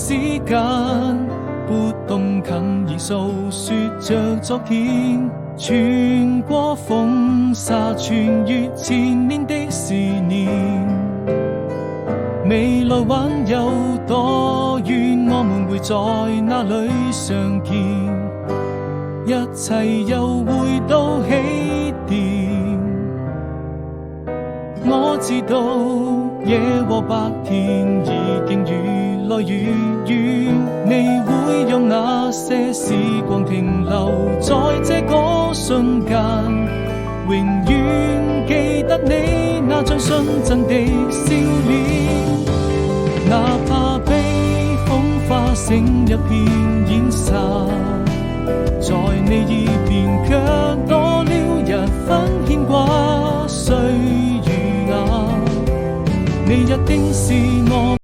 時間，撥動琴弦訴說着昨天，穿過風沙，穿越千年的思念。未來還有多遠，我們會在哪裡相見？一切又回到起點。我知道夜和白天已經越來越遠，你會用那些時光停留在這個瞬間，永遠記得你那張純真的笑臉。哪怕被風化成一片煙沙，在你耳邊卻多了一分牽掛。歲月啊，你一定是我